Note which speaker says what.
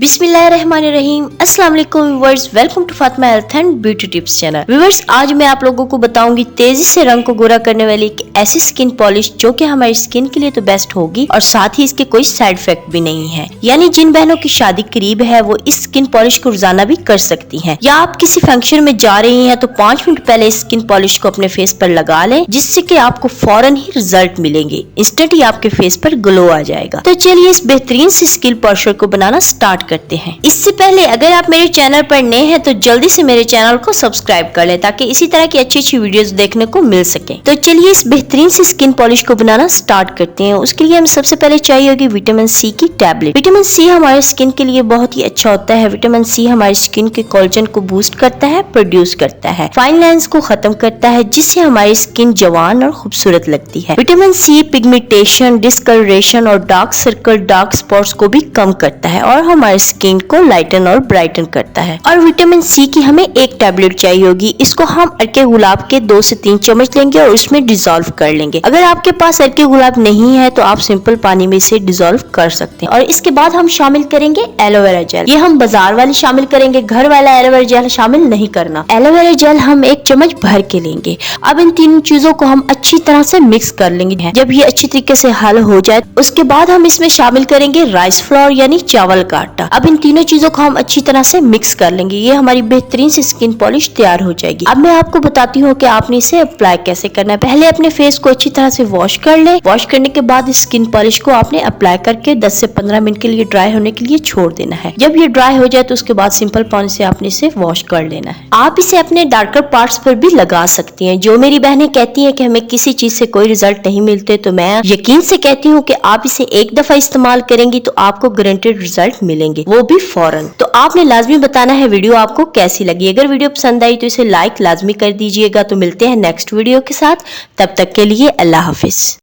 Speaker 1: बिस्मिल्लाहिर्रहमानिर्रहीम। अस्सलाम वालेकुम viewers, welcome to Fatima health and beauty tips channel. Viewers, आज मैं आप लोगों को बताऊंगी तेजी से रंग को गोरा करने वाली एक ऐसी स्किन पॉलिश जो कि हमारी स्किन के लिए तो बेस्ट होगी और साथ ही इसके कोई साइड इफेक्ट भी नहीं है। यानी जिन बहनों की शादी करीब है वो इस स्किन पॉलिश को रोजाना भी कर सकती हैं, या आप किसी फंक्शन में जा रही हैं तो 5 मिनट पहले इस स्किन पॉलिश को अपने फेस पर लगा लें, जिससे कि आपको फौरन ही रिजल्ट मिलेंगे। इंस्टेंट ही आपके फेस पर ग्लो आ जाएगा। तो चलिए इस बेहतरीन सी स्किन पॉलिशर को बनाना स्टार्ट करते हैं। इससे पहले अगर आप मेरे चैनल पर नए हैं तो जल्दी से मेरे चैनल को सब्सक्राइब कर लें ताकि इसी तरह की अच्छी वीडियोस देखने को मिल सके। तो चलिए इस बेहतरीन सी स्किन पॉलिश को बनाना स्टार्ट करते हैं। उसके लिए हमें सबसे पहले चाहिए होगी विटामिन सी की टैबलेट। विटामिन सी हमारे स्किन के लिए बहुत ही अच्छा होता है। विटामिन सी हमारी स्किन के कोलेजन को बूस्ट करता है, प्रोड्यूस करता है, फाइन लाइंस को खत्म करता है, जिससे हमारी स्किन जवान और खूबसूरत लगती है। विटामिन सी पिगमेंटेशन, डिस्कलरेशन और डार्क सर्कल, डार्क स्पॉट्स को भी कम करता है और हमारी स्किन को लाइटन और ब्राइटन करता है। और विटामिन सी की हमें एक टैबलेट चाहिए होगी। इसको हम अर्के गुलाब के 2 से 3 चम्मच लेंगे और उसमें डिजोल्व कर लेंगे। अगर आपके पास अर्के गुलाब नहीं है तो आप सिंपल पानी में इसे डिजोल्व कर सकते हैं। और इसके बाद हम शामिल करेंगे एलोवेरा जेल। ये हम बाजार वाली शामिल करेंगे, घर वाला एलोवेरा जेल शामिल नहीं करना। एलोवेरा जेल हम 1 चम्मच भर के लेंगे। अब इन तीनों चीजों को हम अच्छी तरह से मिक्स कर लेंगे। जब ये अच्छी तरीके से हल हो जाए उसके बाद हम इसमें शामिल करेंगे राइस फ्लोर यानी चावल का आटा। अब इन तीनों चीजों को हम अच्छी तरह से मिक्स कर लेंगे। ये हमारी बेहतरीन सी स्किन पॉलिश तैयार हो जाएगी। अब मैं आपको बताती हूँ कि आपने इसे अप्लाई कैसे करना है। पहले अपने फेस को अच्छी तरह से वॉश कर ले। वॉश करने के बाद इस स्किन पॉलिश को आपने अप्लाई करके 10 से 15 मिनट के लिए ड्राई होने के लिए छोड़ देना है। जब ये ड्राई हो जाए तो उसके बाद सिंपल पानी से आपने इसे वॉश कर लेना है। आप इसे अपने डार्कर पार्ट्स पर भी लगा सकती हैं। जो मेरी बहनें कहती हैं कि हमें किसी चीज से कोई रिजल्ट नहीं मिलते, तो मैं यकीन से कहती हूँ कि आप इसे एक दफा इस्तेमाल करेंगी तो आपको गारंटेड रिजल्ट मिलेंगे, वो भी फौरन। तो आपने लाजमी बताना है वीडियो आपको कैसी लगी। अगर वीडियो पसंद आई तो इसे लाइक लाजमी कर दीजिएगा। तो मिलते हैं नेक्स्ट वीडियो के साथ, तब तक के लिए अल्लाह हाफिज।